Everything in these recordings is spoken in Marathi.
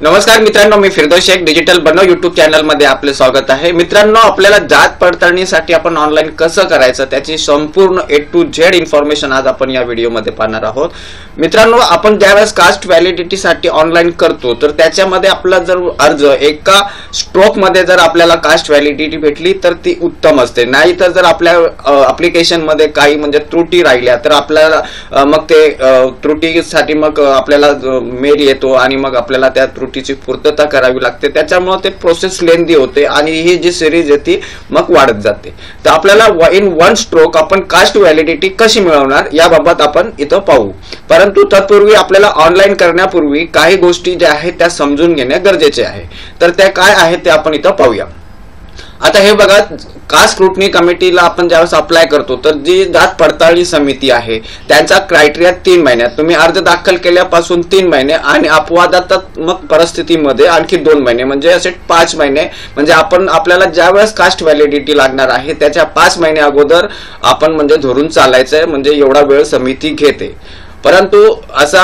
नमस्कार मित्रांनो, मी फिरदौस शेख डिजिटल बनव यूट्यूब चॅनल मध्ये आपले स्वागत आहे। मित्रांनो, आपल्याला जात पडताळणीसाठी आपण ऑनलाइन कसं करायचं त्याची संपूर्ण ए टू झेड इन्फॉर्मेशन आज आपण या व्हिडिओ मध्ये पाहणार आहोत। मित्रांनो, आपण ज्यावेळेस कास्ट व्हॅलिडिटी साठी ऑनलाइन करतो तर त्याच्यामध्ये आपला जर अर्ज एका स्ट्रोक मध्ये जर आपल्याला कास्ट व्हॅलिडिटी भेटली तर ती उत्तम असते। नाही तर जर आपल्या ऍप्लिकेशन मध्ये काही म्हणजे त्रुटी राहिल्या तर आपल्याला मग ते त्रुटीसाठी मग आपल्याला मेल येतो आणि मग आपल्याला त्या त्रुटीची पूर्तता करावी लागते। त्याच्यामुळे ते प्रोसेस लेंदी होते आणि ही जी सिरीज आहे ती मग वाढत जाते। तर आपल्याला इन वन स्ट्रोक आपण कास्ट व्हॅलिडिटी कशी मिळवणार याबाबत आपण इथं पाहू। परंतु तत्पूर्वी आपल्याला ऑनलाइन करण्यापूर्वी काही गोष्टी ज्या आहेत त्या समजून घेणे गरजेचे आहे। तर त्या काय आहेत ते आपण इथं पाहूया। आता हे बघा, कास्ट स्क्रुटनी कमिटीला आपण ज्यावेळेस अप्लाय करतो तर जी जात पडताळणी समिती आहे त्यांचा क्रायटेरिया 3 महिन्यात, तुम्ही अर्ज दाखल केल्यापासून 3 महिने आणि अपवादात्मक परिस्थितीमध्ये आणखी 2 महिने, म्हणजे असे 5 महिने। म्हणजे आपण आपल्याला ज्यावेळेस कास्ट व्हॅलिडिटी लागणार आहे त्याच्या 5 महिने अगोदर आपण म्हणजे धरून चालायचं आहे, म्हणजे एवढा वेळ समिती घेते। परंतु असा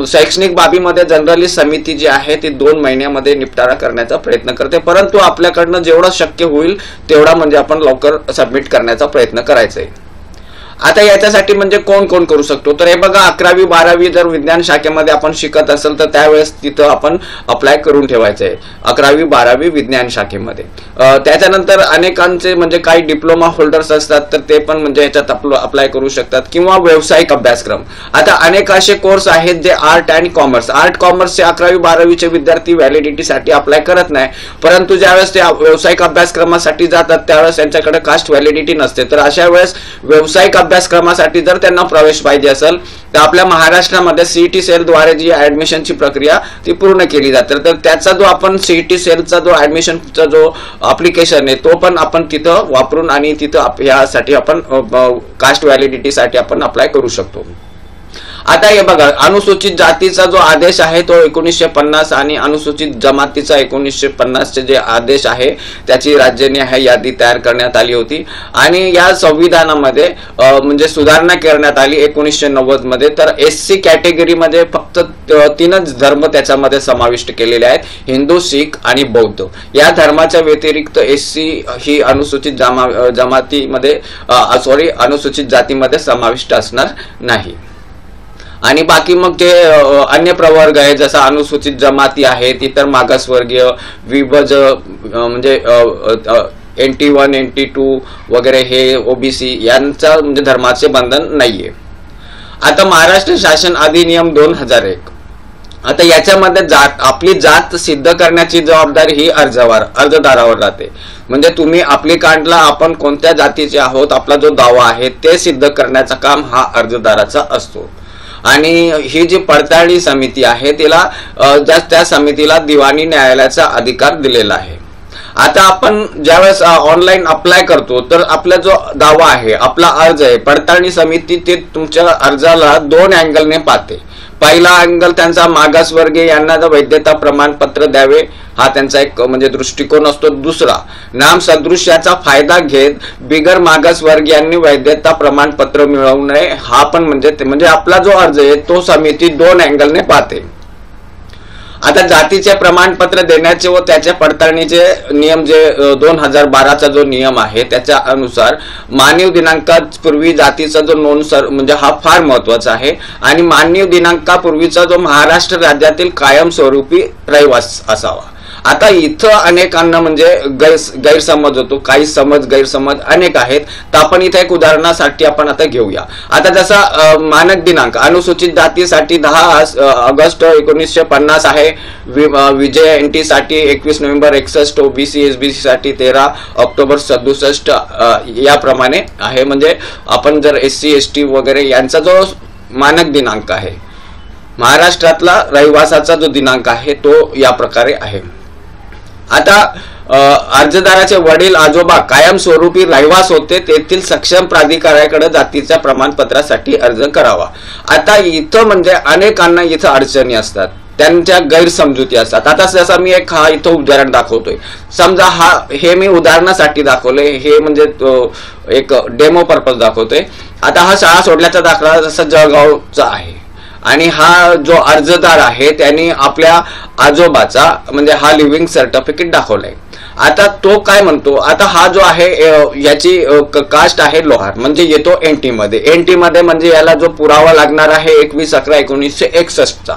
शैक्षणिक बाबीमध्ये जनरली समिती जी आहे ती 2 महिन्यामध्ये निपटारा करण्याचा प्रयत्न करते। परंतु आपल्याकडनं जेवढं शक्य होईल तेवढा म्हणजे आपण लवकर सबमिट करण्याचा प्रयत्न करायचा आहे। आता याच्यासाठी म्हणजे कोण कोण करू शकतो, तर हे बघा, 11वी 12वी जर विज्ञान शाखेमध्ये आपण शिकत असेल तर त्यावेळेस तिथं आपण अप्लाय करून ठेवायचं आहे 11वी 12वी विज्ञान शाखेमध्ये। त्याच्यानंतर अनेकांचे म्हणजे काही डिप्लोमा होल्डर्स असतात तर ते पण म्हणजे याच्यात अप्लाय करू शकतात, किंवा व्यावसायिक अभ्यासक्रम। आता अनेक असे कोर्स आहेत जे आर्ट अँड कॉमर्स, आर्ट कॉमर्सचे 11वी 12वीचे विद्यार्थी व्हॅलिडिटीसाठी अप्लाय करत नाही, परंतु ज्यावेळेस ते व्यावसायिक अभ्यासक्रमासाठी जातात त्यावेळेस त्यांच्याकडे कास्ट व्हॅलिडिटी नसते। तर अशा वेळेस व्यावसायिक अभ्यासक्रमासाठी जर त्यांना प्रवेश पाहिजे असेल तर आपल्या महाराष्ट्रामध्ये सीईटी सेल द्वारे जी ऍडमिशनची प्रक्रिया ती पूर्ण केली जाते। तर त्याचा जो आपण सीईटी सेलचा जो ऍडमिशनचा जो ऍप्लिकेशन आहे तो पण आपण तिथं वापरून आणि तिथं यासाठी आपण कास्ट व्हॅलिडिटी साठी आपण अप्लाय करू शकतो। आता हे बघा, अनुसूचित जातीचा जो आदेश आहे तो 1950 आणि अनुसूचित जमातीचा 1950 चे जे आदेश आहे त्याची राज्यनिहाय यादी तयार करण्यात आली होती आणि या संविधानामध्ये म्हणजे सुधारणा करण्यात आली 1990 मध्ये। तर एससी कॅटेगरीमध्ये फक्त 3च धर्म त्याच्यामध्ये समाविष्ट केलेले आहेत, हिंदू, शीख आणि बौद्ध। या धर्माच्या व्यतिरिक्त एससी ही अनुसूचित जमातीमध्ये अनुसूचित जातीमध्ये समाविष्ट असणार नाही। आणि बाकी मग जे अन्य प्रवर्ग आहे जसा अनुसूचित जमाती आहेत, इतर मागासवर्गीय, विभज म्हणजे NT1 NT2 वगैरे हे ओबीसी यांचा म्हणजे धर्माचे बंधन नाहीये। आता महाराष्ट्र शासन अधिनियम 2001, आता याच्यामध्ये आपली जात सिद्ध करण्याची जबाबदारी ही अर्जदारावर राहते। म्हणजे तुम्ही ऍप्लिकंटला आपण कोणत्या जातीचे आहोत आपला जो दावा आहे ते सिद्ध करण्याचा काम हा अर्जदाराचा असतो। आणि ही जी पडताळणी समिती आहे तिला त्या समितीला दिवाणी न्यायालयाचा अधिकार दिलेला आहे। आता आपण ज्यावेळेस ऑनलाइन अप्लाय करतो तर आपला जो दावा आहे, आपला अर्ज आहे, पडताळणी समिती ते तुमच्या अर्जाला 2 अँगलने पाहते। पहिला अँगल त्यांचा मागासवर्गीय यांना वैधता प्रमाणपत्र द्यावे हा त्यांचा एक म्हणजे दृष्टिकोन असतो। दुसरा, नाम सदृश्याचा फायदा घेत बिगर मागासवर्गीयांनी वैधता प्रमाणपत्र मिळवू नये हा पण म्हणजे आपला जो अर्ज आहे तो समिती 2 अँगलने पाहते। आता जातीचे प्रमाणपत्र देण्याचे व त्याच्या पडताळणीचे नियम जे 2012चा जो नियम आहे त्याच्या अनुसार मानव दिनांकापूर्वी जातीचा जो नोंद म्हणजे हा फार महत्वाचा आहे आणि मानव दिनांकापूर्वीचा जो महाराष्ट्र राज्यातील कायमस्वरूपी रहिवास असावा। आता इथं अनेकांना म्हणजे गैरसमज होतो, काही गैरसमज अनेक आहेत। तर आपण इथे एक उदाहरणासाठी आपण आता घेऊया। आता जसा मानक दिनांक अनुसूचित जातीसाठी 10 ऑगस्ट 1950 आहे, विजय एनटी साठी 21 नोव्हेंबर 61, ओबीसी एसबीसी साठी 13 ऑक्टोबर 67 याप्रमाणे आहे। म्हणजे आपण जर एससी एसटी वगैरे यांचा जो मानक दिनांक आहे, महाराष्ट्रातला रहिवासाचा जो दिनांक आहे तो या प्रकारे आहे। आता अर्जदाराचे वडील आजोबा कायमस्वरूपी रहिवास होते तेथील सक्षम प्राधिकाऱ्याकडे जातीच्या प्रमाणपत्रासाठी अर्ज करावा। आता इथं म्हणजे अनेकांना इथं अडचणी असतात, त्यांच्या गैरसमजुती असतात। आता जसं मी एक इथं उदाहरण दाखवतोय, समजा हे मी उदाहरणासाठी दाखवलंय, हे म्हणजे एक डेमो पर्पज दाखवतोय। आता हा शाळा सोडल्याचा दाखला जसा जळगावचा आहे आणि हा जो अर्जदार आहे त्यांनी आपल्या आजोबाचा म्हणजे हा लिव्हिंग सर्टिफिकेट दाखवलाय. आता तो काय म्हणतो, आता हा जो आहे याची कास्ट आहे लोहार म्हणजे येतो एनटी मध्ये. एनटी मध्ये म्हणजे याला जो पुरावा लागणार आहे 21/11/1961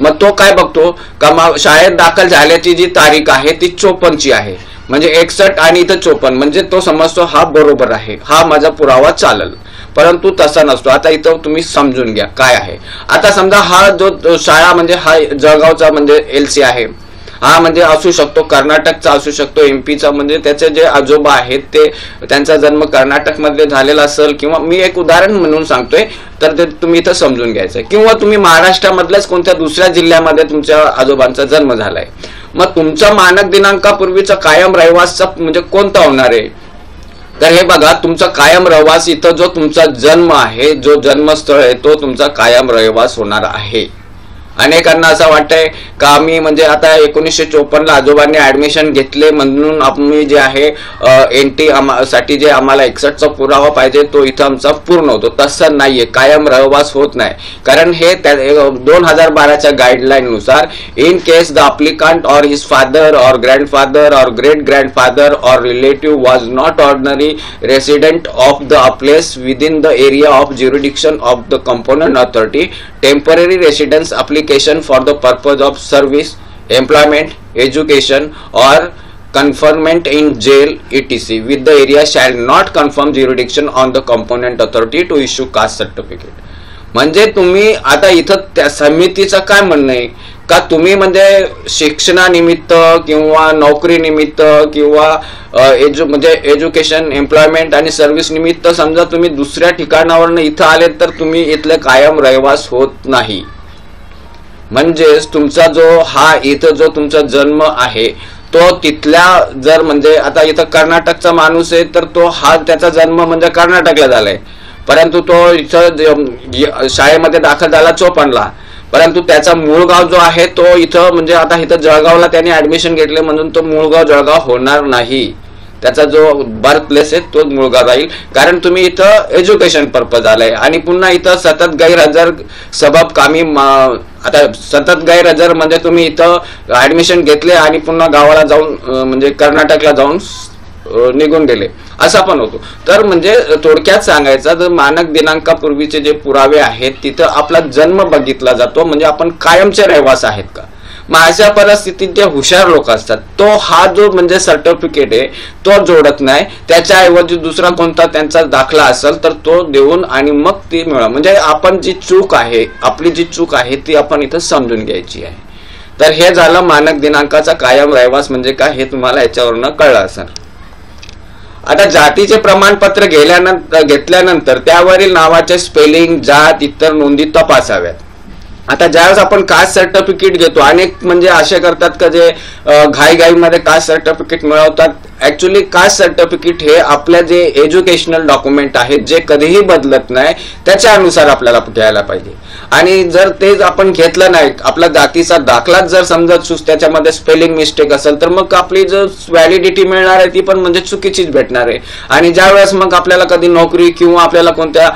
मग तो काय बघतो का शाळेत दाखल झाल्याची जी तारीख आहे ती 54 आहे म्हणजे 61 आणि इथं 54 म्हणजे तो समजतो हा बरोबर आहे, हा माझा पुरावा चालेल. परंतु तसा नसतो. आता इथं तुम्ही समजून घ्या काय आहे. आता समजा हा जो शाळा म्हणजे हा जळगावचा म्हणजे LC आहे, हा म्हणजे असू शकतो कर्नाटकचा असू शकतो MP चा म्हणजे त्याचे जे आजोबा आहेत ते त्यांचा जन्म कर्नाटक मध्ये झालेला असेल किंवा मी एक उदाहरण म्हणून सांगतोय तर ते तुम्ही इथं समजून घ्यायचं. किंवा तुम्ही महाराष्ट्रामधल्याच कोणत्या दुसऱ्या जिल्ह्यामध्ये तुमच्या आजोबांचा जन्म झालाय मग तुमचा मानक दिनांकापूर्वीचा कायम रहिवास म्हणजे कोणता होणार आहे. तर हे बघा तुमचा कायम रहिवास इथं जो तुमचा जन्म आहे जो जन्मस्थळ आहे तो तुमचा कायम रहिवास होणार आहे. अनेकांना असं वाटतंय का आम्ही म्हणजे आता 1954 आजोबांनी ऍडमिशन घेतले म्हणून आम्ही जे आहे एनटी साठी जे आम्हाला 61 पुरावा पाहिजे तो इथं आमचा पूर्ण होतो. तसं नाहीये, कायम रहिवास होत नाही. कारण हे 2012च्या गाईडलाईन नुसार इन केस द अप्लिकंट और हिज फादर और ग्रँडफादर और ग्रेट ग्रँडफादर और relative was not ordinary resident of the place within the area of jurisdiction of the component authority temporary residence application for the purpose of service, employment, education or confinement in jail etc with the area shall not confirm jurisdiction on the component authority to issue caste certificate. म्हणजे तुम्ही आता इथं त्या समितीचं काय म्हणणं आहे का तुम्ही म्हणजे शिक्षणानिमित्त किंवा नोकरी निमित्त किंवा म्हणजे एज्युकेशन एम्प्लॉयमेंट आणि सर्व्हिस निमित्त समजा तुम्ही दुसऱ्या ठिकाणावरून इथं आले तर तुम्ही इथले कायम रहिवास होत नाही. म्हणजेच तुमचा जो हा इथं जो तुमचा जन्म आहे तो तिथल्या जर म्हणजे आता इथं कर्नाटकचा माणूस आहे तर तो हा त्याचा जन्म म्हणजे कर्नाटकला झालाय परंतु तो इथं शाळेमध्ये दाखल झाला 54ला परंतु त्याचा मूळ गाव जो आहे तो इथं म्हणजे आता इथं जळगावला त्याने ऍडमिशन घेतले म्हणून तो मूळ गाव जळगाव होणार नाही. त्याचा जो बर्थ प्लेस आहे तो मूळ गाव राहील कारण तुम्ही इथं एज्युकेशन पर्पज आलाय आणि पुन्हा इथं सतत गैरहजर सबब कामी आता सतत गैरहजर म्हणजे तुम्ही इथं ऍडमिशन घेतले आणि पुन्हा गावाला जाऊन म्हणजे कर्नाटकला जाऊन निघून गेले असा पण होतो. तर म्हणजे थोडक्यात सांगायचं तर मानक दिनांकापूर्वीचे जे पुरावे आहेत तिथं आपला जन्म बघितला जातो म्हणजे आपण कायमचे रहिवासी आहेत का. मग अशा परिस्थितीत जे हुशार लोक असतात तो हा जो म्हणजे सर्टिफिकेट आहे तो जोडत नाही, त्याच्याऐवजी दुसरा कोणता त्यांचा दाखला असेल तर तो देऊन आणि मग ती मिळवा. म्हणजे आपण जी चूक आहे आपली जी चूक आहे ती आपण इथं समजून घ्यायची आहे. तर हे झालं मानक दिनांकाचा कायम रहिवास म्हणजे काय हे तुम्हाला याच्यावरनं कळलं असेल. आता जातीचे प्रमाणपत्र घेतल्यानंतर त्यावरील नावाचे स्पेलिंग जात इतर नोंदी तपासाव्यात. आता ज्यावेळेस आपण कास्ट सर्टिफिकेट घेतो अनेक म्हणजे असे करतात का जे घाईघाईमध्ये कास्ट सर्टिफिकेट मिळवतात. ऍक्च्युली कास्ट सर्टिफिकेट हे आपल्या जे एज्युकेशनल डॉक्युमेंट आहेत जे कधीही बदलत नाही त्याच्या अनुसार आपल्याला घ्यायला पाहिजे. आणि जर तेच आपण घेतलं नाही आपला जातीचा दाखलाच जर समजा त्याच्यामध्ये स्पेलिंग मिस्टेक असेल तर मग आपली जो व्हॅलिडिटी मिळणार आहे ती पण म्हणजे चुकीचीच भेटणार आहे. आणि ज्यावेळेस मग आपल्याला कधी नोकरी किंवा आपल्याला कोणत्या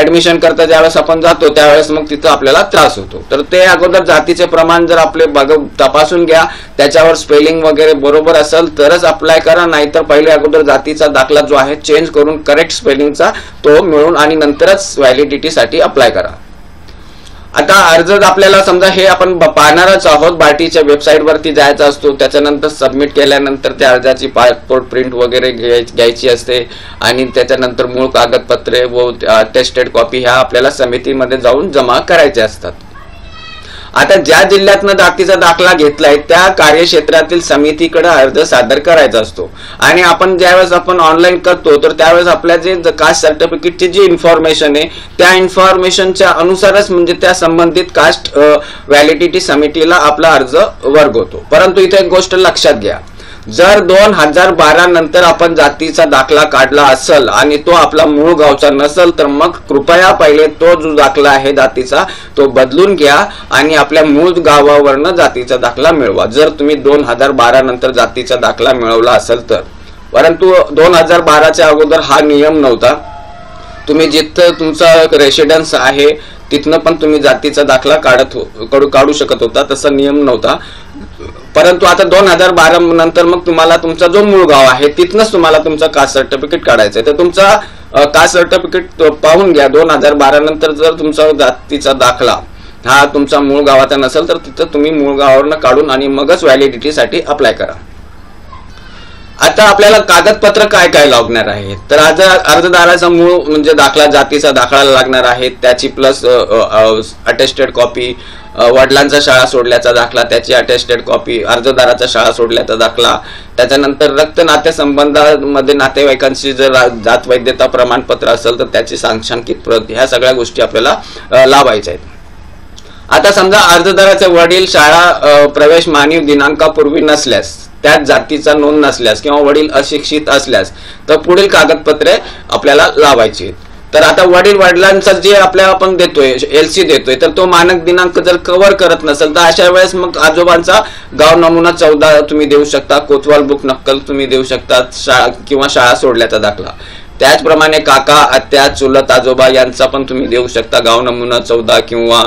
ऍडमिशन करता ज्यावेळेस आपण जातो त्यावेळेस मग तिथं आपल्याला त्रास होतो. तर ते अगोदर जातीचे प्रमाण जर आपले तपासून घ्या त्याच्यावर स्पेलिंग वगैरे बरोबर असेल तरच अप्लाय करा, नाहीतर पहिले अगोदर जातीचा दाखला जो आहे चेंज करून करेक्ट स्पेलिंगचा तो मिळून आणि नंतरच व्हॅलिडिटी साठी अप्लाय करा. आता अर्ज आपल्याला समजा हे आपण पाहणारच आहोत बार्टीच्या वेबसाईट वरती जायचा असतो त्याच्यानंतर सबमिट केल्यानंतर त्या अर्जाची पासपोर्ट प्रिंट वगैरे घ्यायची असते आणि त्याच्यानंतर मूळ कागदपत्रे व टेस्टेड कॉपी ह्या आपल्याला समितीमध्ये जाऊन जमा करायचे असतात. आता ज्या जिल्ह्यातनं जातीचा दाखला घेतलाय त्या कार्यक्षेत्रातील समितीकडे अर्ज सादर करायचा असतो आणि आपण ज्यावेळेस आपण ऑनलाईन करतो तर त्यावेळेस आपल्या जे कास्ट सर्टिफिकेटची जी इन्फॉर्मेशन आहे त्या इन्फॉर्मेशनच्या अनुसारच म्हणजे त्या संबंधित कास्ट व्हॅलिडिटी समितीला आपला अर्ज वर्ग होतो. परंतु इथे एक गोष्ट लक्षात घ्या, जर 2012 नंतर आपण जातीचा दाखला काढला असेल आणि तो आपला मूळ गावचा नसेल तर मग कृपया पहिले तो जो दाखला आहे जातीचा तो बदलून घ्या आणि आपल्या मूळ गावावरनं जातीचा दाखला मिळवा जर तुम्ही 2012 नंतर जातीचा दाखला मिळवला असेल तर. परंतु 2012च्या अगोदर हा नियम नव्हता. तुम्ही जिथं तुमचा रेसिडेन्स आहे तिथनं पण तुम्ही जातीचा दाखला काढू शकत होता, तसा नियम नव्हता. परंतु आता 2012 नंतर मग तुम्हाला तुमचा जो मूळ गाव आहे तिथनंच तुम्हाला तुमचं कास्ट सर्टिफिकेट काढायचं आहे. तर तुमचा कास्ट सर्टिफिकेट पाहून घ्या. 2012 नंतर जर तुमचा जातीचा दाखला हा तुमचा मूळ गावाचा नसेल तर तिथं तुम्ही मूळ गावावरनं काढून आणि मगच व्हॅलिडिटीसाठी अप्लाय करा. आता आपल्याला कागदपत्र काय काय लागणार आहे, तर आज अर्जदाराचा मूळ म्हणजे दाखला, जातीचा दाखला लागणार आहे, त्याची प्लस अटेस्टेड कॉपी, वडिलांचा शाळा सोडल्याचा दाखला त्याची अटेस्टेड कॉपी, अर्जदाराचा शाळा सोडल्याचा दाखला, त्याच्यानंतर रक्त नातेसंबंधामध्ये नातेवाईकांची जर जात वैधता प्रमाणपत्र असेल तर त्याची सांख्यिक प्रत, ह्या सगळ्या गोष्टी आपल्याला लावायच्या आहेत. आता समजा अर्जदाराचे वडील शाळा प्रवेश मानवी दिनांकापूर्वी नसल्यास, त्याच जातीचा नोंद नसल्यास किंवा वडील अशिक्षित असल्यास तर पुढील कागदपत्रे आपल्याला लावायची. तर आता वडिलांचं जे आपल्याला आपण देतोय LC देतोय तर तो मानक दिनांक जर कव्हर करत नसेल तर अशा वेळेस मग आजोबांचा गाव नमुना 14 तुम्ही देऊ शकता, कोतवाल बुक नक्कल तुम्ही देऊ शकता, किंवा शाळा सोडल्याचा दाखला. त्याचप्रमाणे काका, आत्या, चुलत आजोबा यांचा पण तुम्ही देऊ शकता गाव नमुना 14 किंवा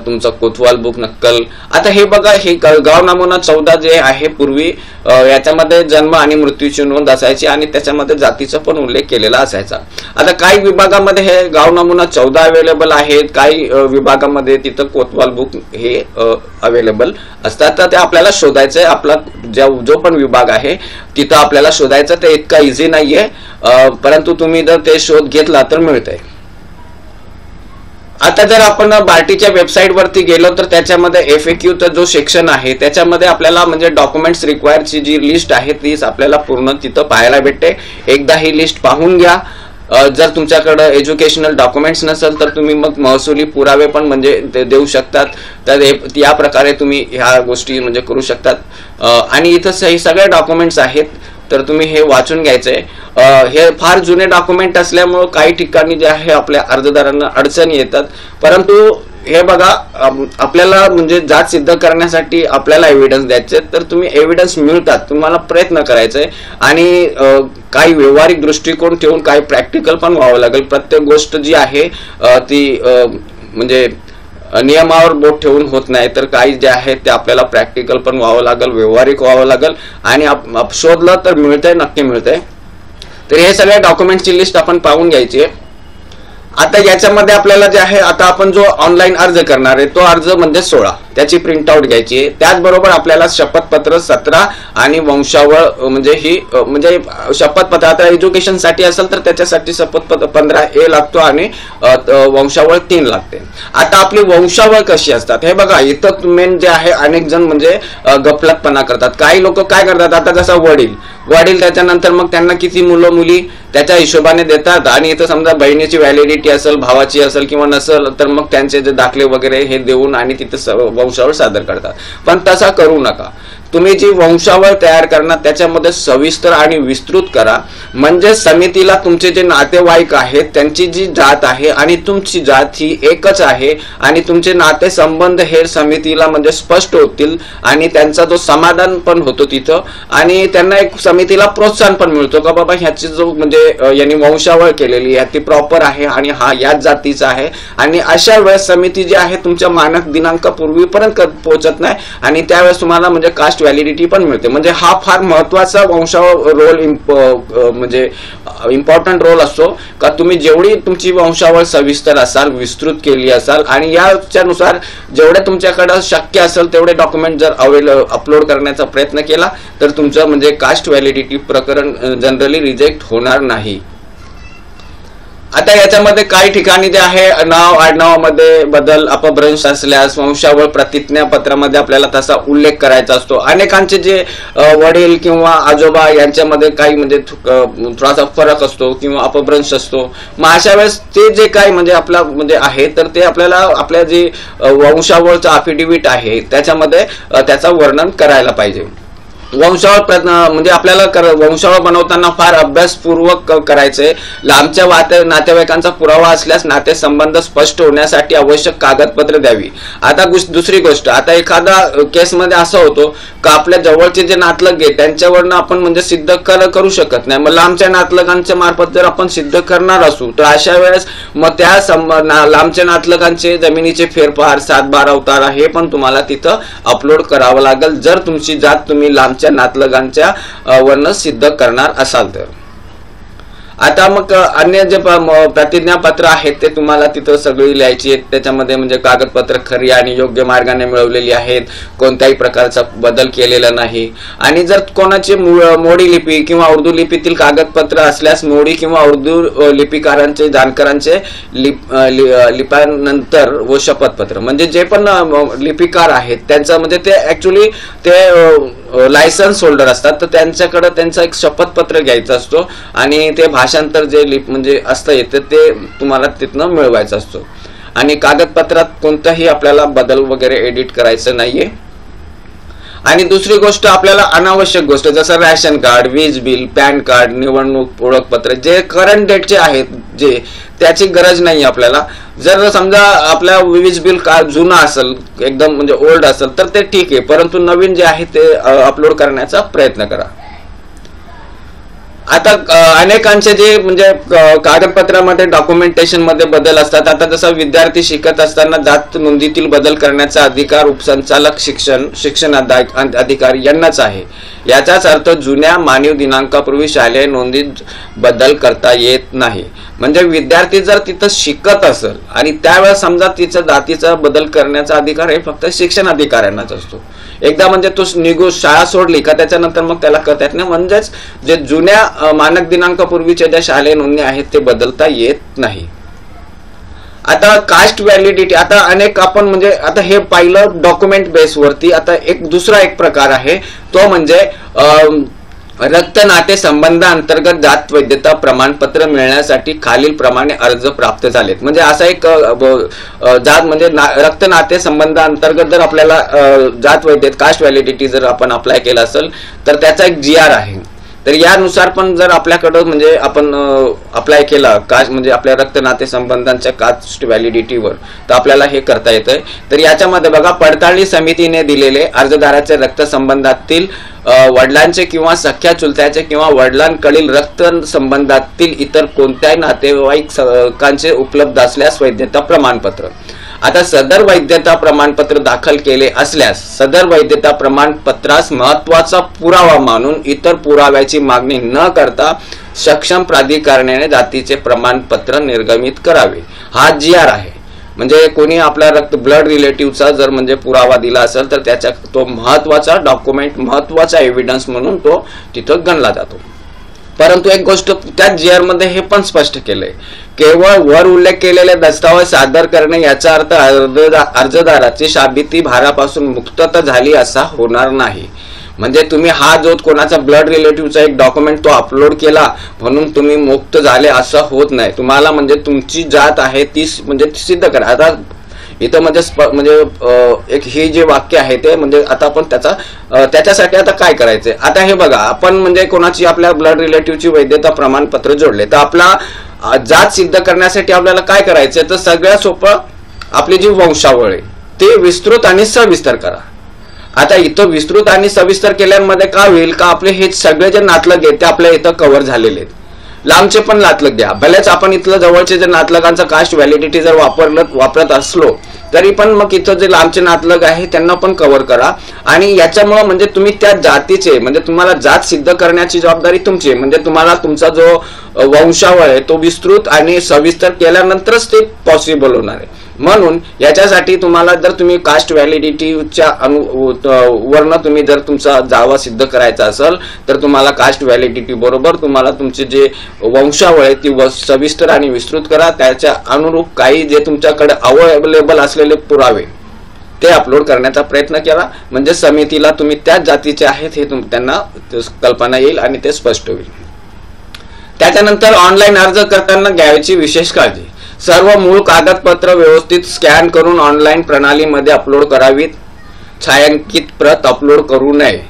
तुमचा कोतवाल बुक नक्कल. आता हे बघा, हे गाव नमुना 14 जे आहे पूर्वी याच्यामध्ये जन्म आणि मृत्यूची नोंद असायची आणि त्याच्यामध्ये जातीचा पण उल्लेख केलेला असायचा. आता काही विभागामध्ये हे गाव नमुना 14 अवेलेबल आहेत, काही विभागामध्ये तिथं कोतवाल बुक हे अवेलेबल असतात. तर ते आपल्याला शोधायचंय. आपला जो पण विभाग आहे तिथं आपल्याला शोधायचं. ते इतका इझी नाहीये, परंतु तुम्ही जर ते शोध घेतला तर मिळतंय. आता जर आपण बार्टीच्या वेबसाईट वरती गेलो तर त्याच्यामध्ये FAQ चा जो सेक्शन आहे त्याच्यामध्ये आपल्याला म्हणजे डॉक्युमेंट्स रिक्वायर्डची जी लिस्ट आहे तीच आपल्याला पूर्ण तिथं पाहायला भेटते. एकदा ही लिस्ट पाहून घ्या. जर तुमच्याकडे एज्युकेशनल डॉक्युमेंट्स नसेल तर तुम्ही मग महसुली पुरावे पण म्हणजे देऊ शकतात. तर या प्रकारे तुम्ही ह्या गोष्टी म्हणजे करू शकतात. आणि इथं हे सगळे डॉक्युमेंट्स आहेत तर तुम्ही हे वाचून घ्यायचंय. हे फार जुने डॉक्युमेंट असल्यामुळे काही ठिकाणी जे आहे आपल्या अर्जदारांना अडचणी येतात. परंतु हे बघा, आपल्याला म्हणजे जात सिद्ध करण्यासाठी आपल्याला एव्हिडन्स द्यायचे तर तुम्ही एव्हिडन्स मिळतात, तुम्हाला प्रयत्न करायचे आणि काही व्यावहारिक दृष्टिकोन ठेवून काही प्रॅक्टिकल पण व्हावं लागेल. प्रत्येक गोष्ट जी आहे ती म्हणजे नियमावर बोट ठेवून होत नाही. तर काही जे आहे ते आपल्याला प्रॅक्टिकल पण व्हावं लागेल, व्यावहारिक व्हावं लागेल आणि शोधलं तर मिळतंय, नक्की मिळतंय. तर हे सगळ्या डॉक्युमेंटची लिस्ट आपण पाहून घ्यायची आहे. आता याच्यामध्ये आपल्याला जे आहे, आता आपण जो ऑनलाईन अर्ज करणार आहे तो अर्ज म्हणजे 16 त्याची प्रिंट आउट घ्यायची आहे. त्याचबरोबर आपल्याला शपथपत्र 17 आणि वंशावळ म्हणजे ही म्हणजे शपथपत्र आता एज्युकेशन साठी असेल तर त्याच्यासाठी शपथपत्र 15A लागतो आणि वंशावळ 3 लागते. आता आपली वंशावळ कशी असतात हे बघा. इथं मेन जे आहे अनेक जण म्हणजे गफलतपणा करतात. काही लोक काय करतात, आता जसा वडील त्याच्यानंतर मग त्यांना किती मुलं मुली त्याच्या हिशोबाने देतात आणि इथं समजा बहिणीची व्हॅलिडिटी असेल, भावाची असेल किंवा नसेल तर मग त्यांचे जे दाखले वगैरे हे देऊन आणि तिथं वंशावळ सादर करतात. पण तसा करू नका. तुम्ही जी वंशावळ तयार करणार त्याच्यामध्ये सविस्तर आणि विस्तृत करा. म्हणजे समितीला तुमचे जे नातेवाईक आहेत त्यांची जी जात आहे आणि तुमची जात ही एकच आहे आणि तुमचे नाते संबंध हे समितीला म्हणजे स्पष्ट होतील आणि त्यांचा जो समाधान पण होतो तिथं आणि त्यांना एक समितीला प्रोत्साहन पण मिळतो का बाबा ह्याची जो म्हणजे यांनी वंशावळ केलेली आहे ती प्रॉपर आहे आणि हा याच जातीचा आहे. आणि अशा वेळेस समिती जी आहे तुमच्या मानक दिनांकापूर्वीपर्यंत पोहोचत नाही आणि त्यावेळेस तुम्हाला म्हणजे कास्ट व्हॅलिडिटी पण मिळते. म्हणजे हा फार महत्वाचा वंशावळ रोल म्हणजे इम्पॉर्टंट रोल असतो का तुम्ही जेवढी तुमची वंशावळ सविस्तर असाल, विस्तृत केली असाल आणि याच्यानुसार जेवढे तुमच्याकडे शक्य असेल तेवढे डॉक्युमेंट जर अपलोड करण्याचा प्रयत्न केला तर तुमचं म्हणजे कास्ट व्हॅलिडिटी प्रकरण जनरली रिजेक्ट होणार नाही. आता याच्यामध्ये काही ठिकाणी जे आहे नाव आडनावामध्ये बदल अपभ्रंश असल्यास वंशावळ प्रतिज्ञापत्रामध्ये आपल्याला तसा उल्लेख करायचा असतो. अनेकांचे जे वडील किंवा आजोबा यांच्यामध्ये काही म्हणजे थोडासा फरक असतो किंवा अपभ्रंश असतो. मग अशा वेळेस ते जे काही म्हणजे आपला म्हणजे आहे तर ते आपल्याला आपल्या जे वंशावळचं अफिडेव्हिट आहे त्याच्यामध्ये त्याचं वर्णन करायला पाहिजे. वंशावळ म्हणजे आपल्याला वंशावळ बनवताना फार अभ्यासपूर्वक करायचंय. लांबच्या नातेवाईकांचा पुरावा असल्यास नातेसंबंध स्पष्ट होण्यासाठी आवश्यक कागदपत्र द्यावी. आता दुसरी गोष्ट, आता एखादा केसमध्ये असं होतो का आपल्या जवळचे जे नातलग आहे त्यांच्यावरनं आपण म्हणजे सिद्ध करू शकत नाही. मग लांबच्या नातलगांच्या मार्फत जर आपण सिद्ध करणार असू तर अशा वेळेस मग त्या लांबच्या नातलगांचे जमिनीचे फेरफार, 7/12 उतारा हे पण तुम्हाला तिथं अपलोड करावं लागेल जर तुमची जात तुम्ही लांबच्या नातलगांच्या वर्ण सिद्ध करणार असाल तर. आता मग अन्य जे प्रतिज्ञापत्र आहेत ते तुम्हाला तिथं सगळी लिहायची आहेत. त्याच्यामध्ये म्हणजे कागदपत्र खरी आणि योग्य मार्गाने मिळवलेली आहेत, कोणत्याही प्रकारचा बदल केलेला नाही. आणि जर कोणाची मोडी लिपी किंवा उर्दू लिपीतील कागदपत्र असल्यास मोडी किंवा उर्दू लिपिकारांचे जाणकारांचे लिपानंतर व शपथपत्र, म्हणजे जे पण लिपिकार आहेत त्यांचं म्हणजे ते ऍक्च्युली ते लायसन्स होल्डर असतात तर त्यांच्याकडे त्यांचा एक शपथपत्र घ्यायचं असतो आणि ते भाषांतर जे म्हणजे असतं येतं ते तुम्हाला तिथनं मिळवायचं असतो. आणि कागदपत्रात कोणताही आपल्याला बदल वगैरे एडिट करायचं नाहीये. आणि दुसरी गोष्ट, आपल्याला अनावश्यक गोष्ट जसं रॅशन कार्ड, वीज बिल, पॅन कार्ड, निवडणूक ओळखपत्र जे करंट डेटचे आहेत जे त्याची गरज नाही आपल्याला. जर समजा आपल्या वीज बिल कार्ड जुना असेल, एकदम म्हणजे ओल्ड असेल तर ते ठीक आहे, परंतु नवीन जे आहे ते अपलोड करण्याचा प्रयत्न करा. आता अनेकांचे जे म्हणजे कागदपत्रामध्ये डॉक्युमेंटेशन मध्ये बदल असतात. आता जसं विद्यार्थी शिकत असताना जात नोंदीतील बदल करण्याचा अधिकार उपसंचालक शिक्षण अधिकारी यांनाच आहे. याचाच अर्थ जुन्या मानव दिनांकापूर्वी शालेय नोंदीत बदल करता येत नाही. म्हणजे विद्यार्थी जर तिथं शिकत असेल आणि त्यावेळेस समजा तिचा जातीचा बदल करण्याचा अधिकार हे फक्त शिक्षण अधिकाऱ्यांनाच असतो. एकदा म्हणजे तो शाळा सोडली का त्याच्यानंतर मग त्याला करता येत नाही. म्हणजेच जे जुन्या मानक दिनांकापूर्वीच्या ज्या शालेय नोंदणी आहेत ते बदलता येत नाही. आता कास्ट व्हॅलिडिटी, आता अनेक आपण म्हणजे आता हे पाहिलं डॉक्युमेंट बेसवरती. आता एक दुसरा प्रकार आहे तो म्हणजे रक्त नाते संबंधाअंतर्गत जात वैधता प्रमाणपत्र मिळण्यासाठी खालील प्रमाणे अर्ज प्राप्त झालेत. म्हणजे असा एक जात म्हणजे रक्त नाते संबंधाअंतर्गत जर आपल्याला जात वैधता कास्ट व्हॅलिडिटी जर आपण अप्लाय केला असेल तर त्याचा एक GR आहे. तर यानुसार पण जर आपल्याकडं म्हणजे आपण अप्लाय केला कास्ट म्हणजे आपल्या रक्त नाते संबंधांच्या कास्ट व्हॅलिडिटीवर तर आपल्याला हे करता येतंय. तर याच्यामध्ये बघा, पडताळणी समितीने दिलेले अर्जदाराच्या रक्त संबंधातील वडिलांचे किंवा सख्या चुलत्याचे किंवा वडिलांकडील रक्त संबंधातील इतर कोणत्याही नातेवाईकांचे उपलब्ध असल्यास वैधता प्रमाणपत्र. आता सदर वैधता प्रमाणपत्र दाखल केले असल्यास सदर वैधता प्रमाणपत्रास महत्वाचा पुरावा मानून इतर पुराव्याची मागणी न करता सक्षम प्राधिकरणाने जातीचे प्रमाणपत्र निर्गमित करावे. हा GR आहे. म्हणजे कोणी आपला ब्लड रिलेटिव्हचा जर म्हणजे पुरावा दिला असेल तर त्याचा तो महत्वाचा डॉक्युमेंट, महत्वाचा एव्हिडन्स म्हणून तो तिथं गणला जातो. परंतु एक गोष्ट त्या GR मध्ये हे पण स्पष्ट केलंय, केवळ वर उल्लेख केलेले दस्तावेज सादर करणे याचा अर्थ अर्जदाराची साबिती भारापासून मुक्तता झाली असा होणार नाही. म्हणजे तुम्ही हा जो कोणाचा ब्लड रिलेटिव्हचा एक डॉक्युमेंट तो अपलोड केला म्हणून तुम्ही मुक्त झाले असं होत नाही. तुम्हाला म्हणजे तुमची जात आहे ती म्हणजे सिद्ध करा. आता इथं म्हणजे एक हे जे वाक्य आहे ते म्हणजे आता आपण त्याच्यासाठी आता काय करायचंय. आता हे बघा, आपण म्हणजे कोणाची आपल्या ब्लड रिलेटिव्हची वैधता प्रमाणपत्र जोडले तर आपला जात सिद्ध करण्यासाठी आपल्याला काय करायचंय तर सगळ्यात सोपं आपली जी वंशावळ आहे ते विस्तृत आणि सविस्तर करा. आता इथं विस्तृत आणि सविस्तर केल्यामध्ये काय होईल का आपले हे सगळे जे नातलग आहेत ते आपल्या इथं कव्हर झालेले आहेत. लांबचे पण नातलग द्या. भलेच आपण इथलं जवळचे जे नातलगांचा कास्ट व्हॅलिडिटी जर वापरत असलो तरी पण मग इथं जे लांबचे नातलग आहे त्यांना पण कव्हर करा. आणि याच्यामुळे म्हणजे तुम्ही त्या जातीचे म्हणजे तुम्हाला जात सिद्ध करण्याची जबाबदारी तुमची आहे. म्हणजे तुम्हाला तुमचा जो वंशावळ आहे तो विस्तृत आणि सविस्तर केल्यानंतरच ते पॉसिबल होणार आहे. म्हणून याच्यासाठी तुम्हाला जर तुम्ही कास्ट व्हॅलिडिटीच्या वरनं तुम्ही जर तुमचा दावा सिद्ध करायचा असेल तर तुम्हाला कास्ट व्हॅलिडिटी बरोबर तुम्हाला तुमचे जे वंशावळ आहे ती सविस्तर आणि विस्तृत करा. त्याच्या अनुरूप काही जे तुमच्याकडे अवेलेबल असलेले पुरावे ते अपलोड करण्याचा प्रयत्न केला. म्हणजे समितीला तुम्ही त्याच जातीचे आहेत हे त्यांना कल्पना येईल आणि ते स्पष्ट होईल. त्याच्यानंतर ऑनलाईन अर्ज करताना घ्यायची विशेष काळजी. सर्व मूळ कागदपत्र व्यवस्थित स्कॅन करून ऑनलाईन प्रणालीमध्ये अपलोड करावीत. छायांकित प्रत अपलोड करू नये.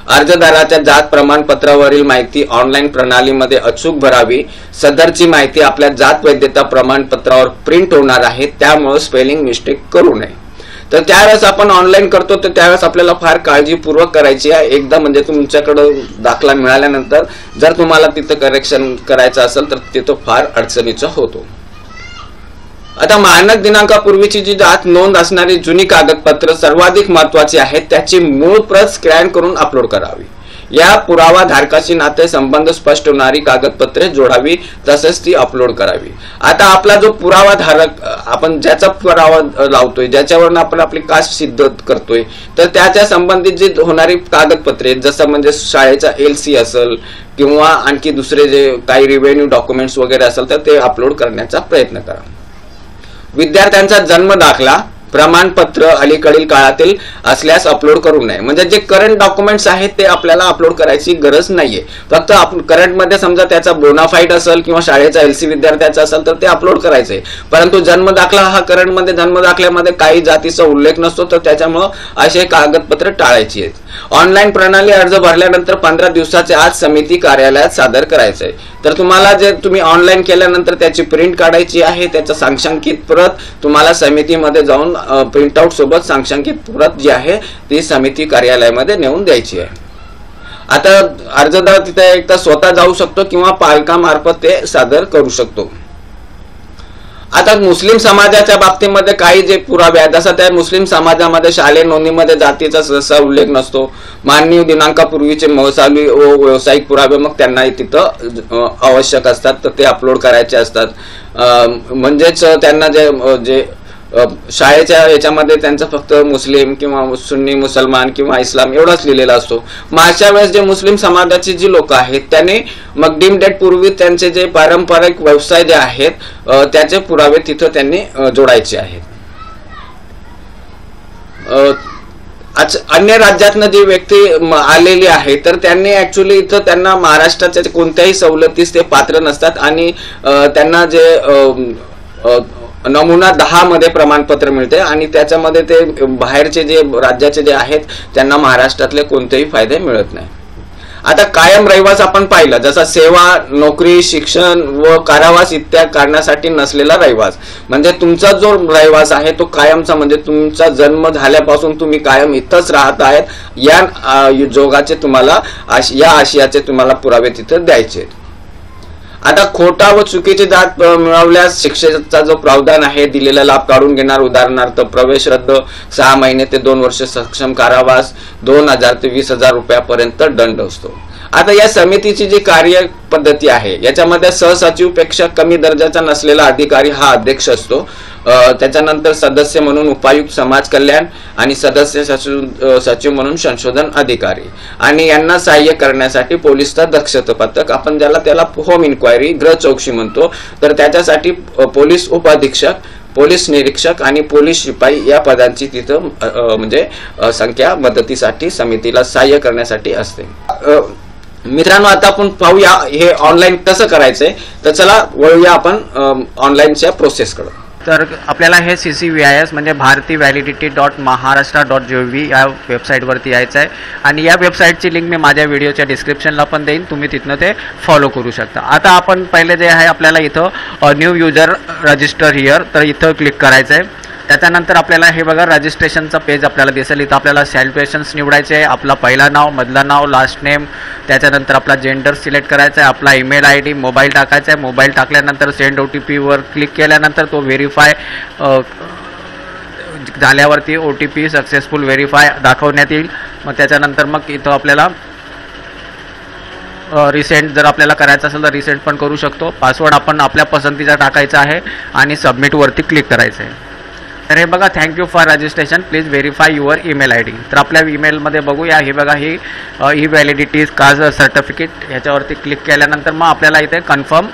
अर्जदाराच्या जात प्रमाणपत्रावरील माहिती ऑनलाईन प्रणालीमध्ये अचूक भरावी। सदरची माहिती आपल्या जात वैधता प्रमाणपत्रावर प्रिंट होणार आहे, त्यामुळे स्पेलिंग मिस्टेक करू नये। तर त्यावेळेस आपण ऑनलाईन करतो तर त्यावेळेस आपल्याला फार काळजीपूर्वक करायची आहे। एकदा म्हणजे तुमच्याकडे दाखला मिळाल्यानंतर जर तुम्हाला तिथं करेक्शन करायचं असेल तर तिथं फार अडचणीचं होतो। आता मानक दिनांकापूर्वीची जी जात नोंद असणारी जुनी कागदपत्र सर्वाधिक महत्त्वाची आहेत, त्याची मूळ प्रत स्कॅन करून अपलोड करावी। या पुरावा धारकाशी नाते संबंध स्पष्ट होणारी कागदपत्रे जोडावी, तसेच ती अपलोड करावी। आता आपला जो पुरावा धारक आपण ज्याचा पुरावा लावतोय, ज्याच्यावरून आपण आपली कास्ट सिद्ध करतोय, तर त्याच्या संबंधित जी होणारी कागदपत्रे जसं म्हणजे शाळेचा LC असेल किंवा आणखी दुसरे जे काही रिव्हेन्यू डॉक्युमेंट्स वगैरे असेल तर ते अपलोड करण्याचा प्रयत्न करा। विद्यार्थ्यांचा जन्म दाखला प्रमाणपत्र अलीकडील काळातील असल्यास अपलोड करू नये। म्हणजे जे करंट डॉक्युमेंट्स आहेत ते आपल्याला अपलोड करायची गरज नाहीये। फक्त करंट मध्ये समजा त्याचा बोनाफाईड असेल किंवा शाळेचा LC विद्यार्थ्याचा असेल तर ते अपलोड करायचंय, परंतु जन्म दाखला हा करंट मध्ये जन्म दाखल्यामध्ये काही जातीचा उल्लेख नसतो, तर त्याच्यामुळे असे कागदपत्र टाळायची आहेत। ऑनलाईन प्रणाली अर्ज भरल्यानंतर 15 दिवसाच्या आत समिती कार्यालयात सादर करायचंय। तर तुम्हाला जे तुम्ही ऑनलाईन केल्यानंतर त्याची प्रिंट काढायची आहे, त्याचं सांशांकित प्रत तुम्हाला समितीमध्ये जाऊन प्रिंटआउट सोबत सांशांकित प्रत जी आहे ती समिती कार्यालयामध्ये नेऊन द्यायची आहे। आता अर्जदार तिथे एकदा स्वतः जाऊ शकतो किंवा पालकामार्फत ते सादर करू शकतो। आता मुस्लिम समाजाच्या बाबतीमध्ये काही जे पुरावे आहेत, जसं त्या मुस्लिम समाजामध्ये शालेय नोंदणीमध्ये जातीचा सहसा उल्लेख नसतो। माननीय दिनांकापूर्वीचे महसाली व व्यावसायिक पुरावे मग त्यांना तिथं आवश्यक असतात, तर ते अपलोड करायचे असतात। म्हणजेच त्यांना जे शाळेच्या याच्यामध्ये त्यांचं फक्त मुस्लिम किंवा सुन्नी मुसलमान किंवा इस्लाम एवढाच लिहिलेला असतो। मग अशा वेळेस जे मुस्लिम समाजाची जी लोक आहेत त्यांनी मग डीम डेट पूर्वी त्यांचे जे पारंपरिक व्यवसाय जे आहेत त्याचे पुरावे तिथं त्यांनी जोडायचे आहेत। अन्य राज्यातनं जी व्यक्ती आलेली आहे तर त्यांनी ऍक्च्युली इथं त्यांना महाराष्ट्राच्या कोणत्याही सवलतीस ते पात्र नसतात आणि त्यांना जे नमुना 10 मध्ये प्रमाणपत्र मिळते आणि त्याच्यामध्ये ते बाहेरचे जे राज्याचे जे आहेत त्यांना महाराष्ट्रातले कोणतेही फायदे मिळत नाही। आता कायम रहिवास आपण पाहिला, जसा सेवा, नोकरी, शिक्षण व कारावास इत्यादी कारणासाठी नसलेला रहिवास, म्हणजे तुमचा जो रहिवास आहे तो कायमचा, म्हणजे तुमचा जन्म झाल्यापासून तुम्ही कायम इथंच राहत आहेत, या जोगाचे तुम्हाला या आशयाचे तुम्हाला पुरावे तिथे द्यायचे आहेत। आता खोटा व चुकीची जात मिळवल्यास शिक्षेचा जो प्रावधान आहे दिलेला लाभ काढून घेणार, उदाहरणार्थ प्रवेश रद्द, 6 महिने ते 2 वर्ष सक्षम कारावास, 2000 ते 20,000 रुपयापर्यंत दंड असतो। आता या समितीची जी कार्य पद्धती आहे याच्यामध्ये सहसचिव पेक्षा कमी दर्जाचा नसलेला अधिकारी हा अध्यक्ष असतो। त्याच्यानंतर सदस्य म्हणून उपायुक्त समाज कल्याण आणि सदस्य सचिव म्हणून संशोधन अधिकारी, आणि यांना सहाय्य करण्यासाठी पोलीसचा दक्षता पथक, आपण त्याला होम इन्क्वायरी गृह चौकशी म्हणतो, तर त्याच्यासाठी पोलीस उपाधीक्षक, पोलीस निरीक्षक आणि पोलीस शिपाई या पदांची तिथं म्हणजे संख्या मदतीसाठी समितीला सहाय्य करण्यासाठी असते। मित्रांनो, आता आपण पाहूया हे ऑनलाईन कसं करायचंय, तर चला वळूया आपण ऑनलाईनच्या प्रोसेसकडे। तर आपल्याला हे CCVIS म्हणजे भारतीय validity.maharashtra.gov या वेबसाईटवरती यायचं आहे आणि या वेबसाईटची लिंक मी माझ्या व्हिडिओच्या डिस्क्रिप्शनला पण देईन, तुम्ही तिथनं ते फॉलो करू शकता। आता आपण पहिले जे आहे आपल्याला इथं न्यू युजर रजिस्टर हिअर, तर इथं क्लिक करायचं आहे। त्याच्यानंतर आपल्याला हे बघा रजिस्ट्रेशनचा पेज आपल्याला दिसेल। इथं आपल्याला सॅल्युएशन्स निवडायचे आहे, आपला पहिला नाव, मधला नाव, लास्ट नेम, त्याच्यानंतर आपला जेंडर सिलेक्ट करायचा आहे, आपला ईमेल ID, मोबाईल टाकायचा आहे। मोबाईल टाकल्यानंतर सेंड OTP वर क्लिक केल्यानंतर तो व्हेरीफाय झाल्यावरती OTP सक्सेसफुल व्हेरीफाय दाखवण्यात येईल। मग त्याच्यानंतर मग इथं आपल्याला रिसेंट जर आपल्याला करायचं असेल तर रिसेंट पण करू शकतो। पासवर्ड आपण आपल्या पसंतीचा टाकायचा आहे आणि सबमिटवरती क्लिक करायचं आहे। तर हे बघा, thank you for registration, please verify your email ID। तर आपल्या ईमेलमध्ये बघूया, हे बघा ही ई-व्हॅलिडिटी कास्ट सर्टिफिकेट, ह्याच्यावरती क्लिक केल्यानंतर मग आपल्याला इथे कन्फर्म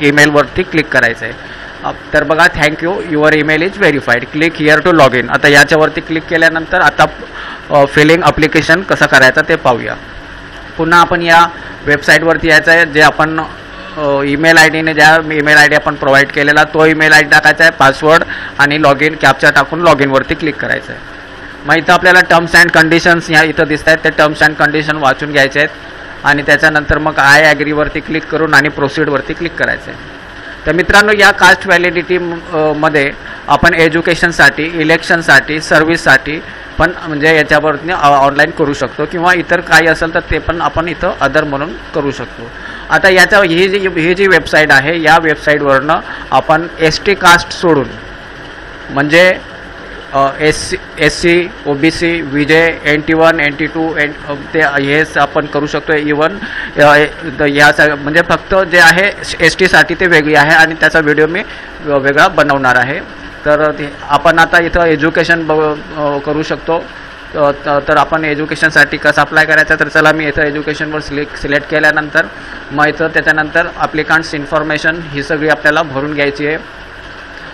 ईमेलवरती क्लिक करायचं आहे। तर बघा, thank you your email is verified, click here to log in. आता याच्यावरती क्लिक केल्यानंतर आता फिलिंग अप्लिकेशन कसं करायचं ते पाहूया। पुन्हा आपण या वेबसाईटवरती यायचं आहे, जे आपण ईमेल आयडीने ज्या ईमेल ID आपण प्रोव्हाइड केलेला तो ईमेल ID टाकायचा आहे, पासवर्ड आणि लॉग इन कॅप्चा टाकून लॉग इनवरती क्लिक करायचं आहे। मग इथं आपल्याला टर्म्स अँड कंडिशन्स ह्या इथं दिसत आहेत, ते टर्म्स अँड कंडिशन वाचून घ्यायचे आहेत आणि त्याच्यानंतर मग आय ॲग्रीवरती क्लिक करून आणि प्रोसीडवरती क्लिक करायचं आहे. तर मित्रांनो, या कास्ट व्हॅलिडिटी मध्ये आपण एज्युकेशनसाठी, इलेक्शनसाठी, सर्व्हिससाठी पण म्हणजे याच्यावरती ऑनलाईन करू शकतो किंवा इतर काही असेल तर ते पण आपण इथं अदर म्हणून करू शकतो. आता याच्या ही जी वेबसाईट आहे, या वेबसाईटवरनं आपण ST कास्ट सोडून म्हणजे SC, OBC, विजय, NT1, NT2 ते हेच आपण करू शकतो. इवन या म्हणजे फक्त जे आहे ST साठी ते वेगळी आहे आणि त्याचा व्हिडिओ मी वेगळा बनवणार आहे. तर आपण आता इथं एज्युकेशन करू शकतो. तर आपण एज्युकेशनसाठी कसं अप्लाय करायचं, तर चला मी इथं एज्युकेशनवर सिलेक्ट केल्यानंतर मग इथं त्याच्यानंतर अप्लिकंट्स इन्फॉर्मेशन ही सगळी आपल्याला भरून घ्यायची आहे.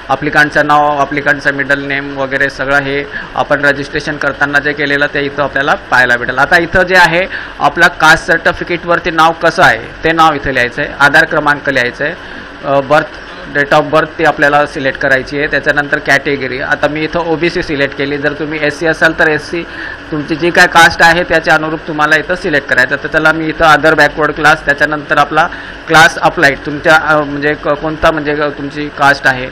अप्लिकंटचं नाव, अप्लिकंटचं मिडल नेम वगैरे सगळं हे आपण रजिस्ट्रेशन करताना जे केलेलं ते इथं आपल्याला पाहायला भेटेल. आता इथं जे आहे आपला कास्ट सर्टिफिकेटवरती नाव कसं आहे ते नाव इथं लिहायचं आहे, आधार क्रमांक लिहायचं आहे, बर्थ डेट ऑफ बर्थ ती आपल्याला सिलेक्ट करायची आहे. त्याच्यानंतर कॅटेगरी, आता मी इथं OBC सिलेक्ट केली. जर तुम्ही SC असाल तर SC, तुमची जी काय कास्ट आहे त्याच्या अनुरूप तुम्हाला इथं सिलेक्ट करायचं. तर त्याला मी इथं अदर बॅकवर्ड क्लास, त्याच्यानंतर आपला क्लास अप्लाइड, तुमच्या म्हणजे कोणता म्हणजे तुमची कास्ट आहे,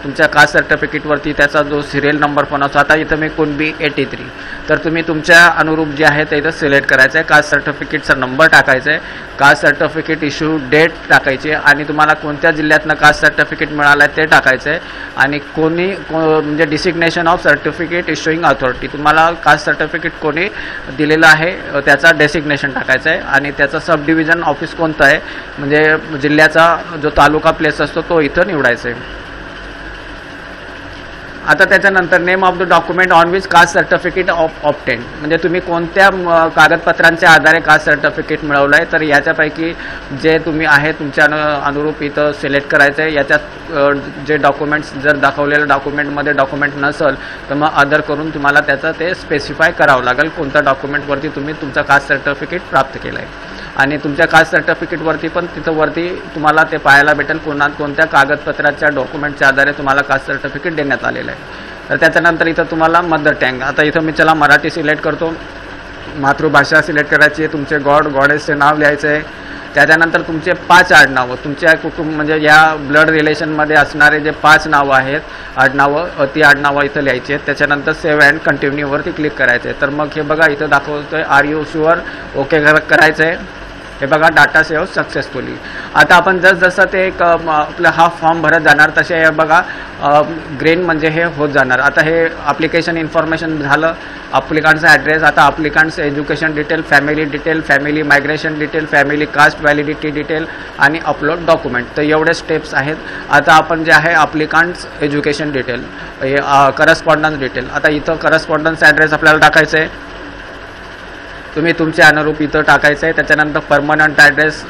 तुमच्या कास्ट सर्टिफिकेटवरती त्याचा जो सिरियल नंबर पण असतो. आता इथं मी कुणबी 83, तर तुम्ही तुमच्या अनुरूप जे आहे ते इथं सिलेक्ट करायचं आहे. कास्ट सर्टिफिकेटचा नंबर टाकायचा आहे, कास्ट सर्टिफिकेट इश्यू डेट टाकायची आहे आणि तुम्हाला कोणत्या जिल्ह्यातनं कास्ट सर्टिफिकेट मिळालं आहे ते टाकायचं आहे आणि म्हणजे designation of certificate issuing authority, तुम्हाला कास्ट सर्टिफिकेट कोणी दिलेलं आहे त्याचा डेसिग्नेशन टाकायचं आहे आणि त्याचं सब डिव्हिजन ऑफिस कोणतं आहे म्हणजे जिल्ह्याचा जो तालुका प्लेस असतो तो इथं निवडायचा आहे. आता त्याच्यानंतर name of the document on which caste certificate obtain, म्हणजे तुम्ही कोणत्या कागदपत्रांच्या आधारे कास्ट सर्टिफिकेट मिळवलं आहे, तर याच्यापैकी जे तुम्ही आहे तुमच्या अनुरूप इथं सिलेक्ट करायचं आहे. याच्यात जे डॉक्युमेंट्स जर दाखवलेलं डॉक्युमेंटमध्ये डॉक्युमेंट नसेल तर मग अदर करून तुम्हाला त्याचं ते स्पेसिफाय करावं लागेल कोणत्या डॉक्युमेंटवरती तुम्ही तुमचं कास्ट सर्टिफिकेट प्राप्त केलं आहे. आणि तुमच्या कास्ट सर्टिफिकेटवरती पण तिथं वरती तुम्हाला ते पाहायला भेटेल कोणत्या कागदपत्राच्या डॉक्युमेंटच्या आधारे तुम्हाला कास्ट सर्टिफिकेट देण्यात आलेलं आहे. तर त्याच्यानंतर इथं तुम्हाला मदर टँग, आता इथं मी चला मराठी सिलेक्ट करतो, मातृभाषा सिलेक्ट करायची आहे, तुमचे गॉडेसचे नाव लिहायचं आहे. त्याच्यानंतर तुमचे 5 आडनावं, तुमच्या कुटुंब म्हणजे या ब्लड रिलेशनमध्ये असणारे जे 5 नावं आहेत आडनावं, ती आडनावं इथं लिहायची आहेत. त्याच्यानंतर सेव्ह अँड कंटिन्यूवरती क्लिक करायचं आहे. तर मग हे बघा इथं दाखवतोय आर यू शुअर, ओके करायचं आहे. हे बघा डाटा सेव्ह सक्सेसफुली. आता आपण जसं ते आपला हा फॉर्म भरत जाणार तसे हे बघा ग्रीन म्हणजे हे होत जाणार. आता हे ॲप्लिकेशन इन्फॉर्मेशन झालं, ॲप्लिकंटचा ॲड्रेस, आता applicants education detail, family migration detail, family caste validity detail आणि अपलोड डॉक्युमेंट. तर एवढे स्टेप्स आहेत. आता आपण जे आहे ॲप्लिकंट्स एज्युकेशन डिटेल, हे करस्पॉन्डन्स डिटेल, आता इथं करस्पॉन्डन्स ॲड्रेस आपल्याला टाकायचं आहे, तुम्ही तुमच्या अनुरूप इथं टाकायचं आहे. त्याच्यानंतर परमनंट ॲड्रेस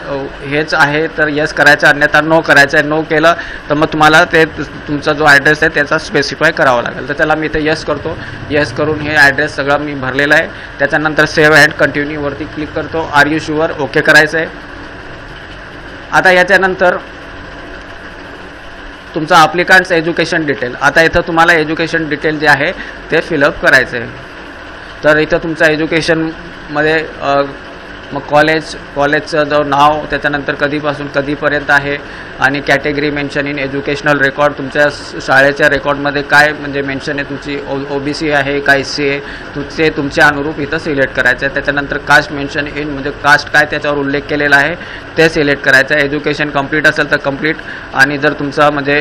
हेच आहे तर येस करायचं, अन्यथा नो करायचं आहे. नो केलं तर मग तुम्हाला ते तुमचा जो ॲड्रेस आहे त्याचा स्पेसिफाय करावा लागेल. तर त्याला मी इथं येस करतो. येस करून हे ॲड्रेस सगळं मी भरलेलं आहे. त्याच्यानंतर सेव्ह अँड कंटिन्यूवरती क्लिक करतो. आर यू शुअर, ओके करायचं आहे. आता याच्यानंतर तुमचा ॲप्लिकंट्स एज्युकेशन डिटेल, आता इथं तुम्हाला एज्युकेशन डिटेल जे आहे ते फिलअप करायचं आहे. तर इथं तुमचं एज्युकेशनमध्ये मग कॉलेजचं जो नाव, त्याच्यानंतर कधीपासून कधीपर्यंत आहे आणि category mention in educational record, तुमच्या शाळेच्या रेकॉर्डमध्ये काय म्हणजे मेन्शन आहे, तुमची OBC आहे का SC आहे, तुमच्या अनुरूप इथं सिलेक्ट करायचं आहे. त्याच्यानंतर कास्ट मेन्शन इन म्हणजे कास्ट काय त्याच्यावर उल्लेख केलेला आहे ते सिलेक्ट करायचं आहे. एज्युकेशन कंप्लीट असेल तर कंप्लीट आणि जर तुमचा म्हणजे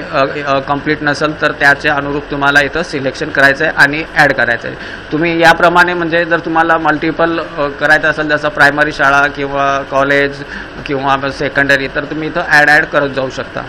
कंप्लीट नसेल तर त्याच्या अनुरूप तुम्हाला इथं सिलेक्शन करायचं आहे आणि ॲड करायचं आहे. तुम्ही याप्रमाणे म्हणजे जर तुम्हाला मल्टिपल करायचं असेल जसं प्रायमरी शाळा किंवा कॉलेज किंवा सेकंडरी तर तुम्ही इथं ॲड करत जाऊ शकता.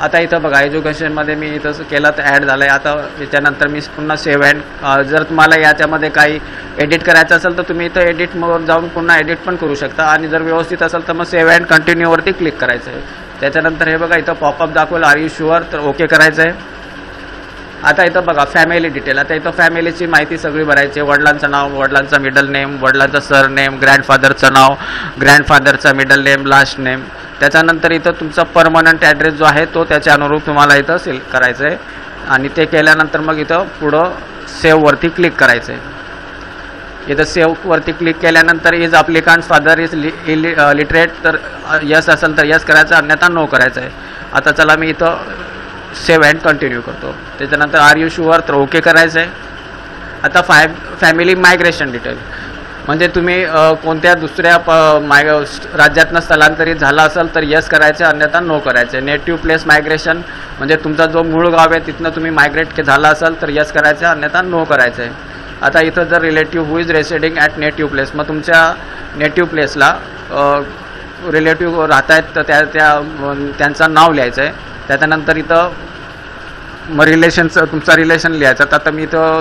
आता इथं बघा एज्युकेशनमध्ये मी इथं केलं तर ॲड झालं आहे. आता याच्यानंतर मी पुन्हा सेव्ह अँड, जर तुम्हाला याच्यामध्ये काही एडिट करायचं असेल तर तुम्ही इथं एडिटवर जाऊन पुन्हा एडिट पण करू शकता आणि जर व्यवस्थित असेल तर मग सेव्ह अँड कंटिन्यूवरती क्लिक करायचं आहे. त्याच्यानंतर हे बघा इथं पॉपअप दाखवेल आर यू शुअर, तर ओके करायचं आहे. आता इथं बघा फॅमिली डिटेल, आता इथं फॅमिलीची माहिती सगळी भरायची. वडिलांचं नाव, वडिलांचा मिडल नेम, वडिलांचं सरनेम, ग्रँडफादरचं नाव, ग्रँडफादरचा मिडल नेम, लास्ट नेम. त्याच्यानंतर इथं तुमचा परमनंट ॲड्रेस जो आहे तो त्याच्या अनुरूप तुम्हाला इथं सिलेक्ट करायचं आहे आणि ते केल्यानंतर मग इथं पुढं सेव्हवरती क्लिक करायचं आहे. इथं सेव्हवरती क्लिक केल्यानंतर इज अप्लिकंट्स फादर इज लिटरेट, तर यस असेल तर यस करायचं, अन्यथा नो करायचं आहे. आता चला मी इथं सेव्ह अँड कंटिन्यू करतो. त्याच्यानंतर आर यू शुअर, तर ओके करायचं आहे. आता फॅमिली मायग्रेशन डिटेल, म्हणजे तुम्ही कोणत्या दुसऱ्या राज्यातनं स्थलांतरित झाला असेल तर यस करायचं, अन्यथा नो करायचं. नेटिव्ह प्लेस मायग्रेशन, म्हणजे तुमचा जो मूळ गाव आहे तिथनं तुम्ही मायग्रेट झाला असेल तर यस करायचं, अन्यथा नो करायचं आहे. आता इथं जर relative who is residing at native place, मग तुमच्या नेटिव्ह प्लेसला रिलेटिव्ह राहत आहेत तर त्यांचं नाव लिहायचं आहे. त्याच्यानंतर इथं मग रिलेशनचं तुमचा रिलेशन लिहायचं. तर आता मी इथं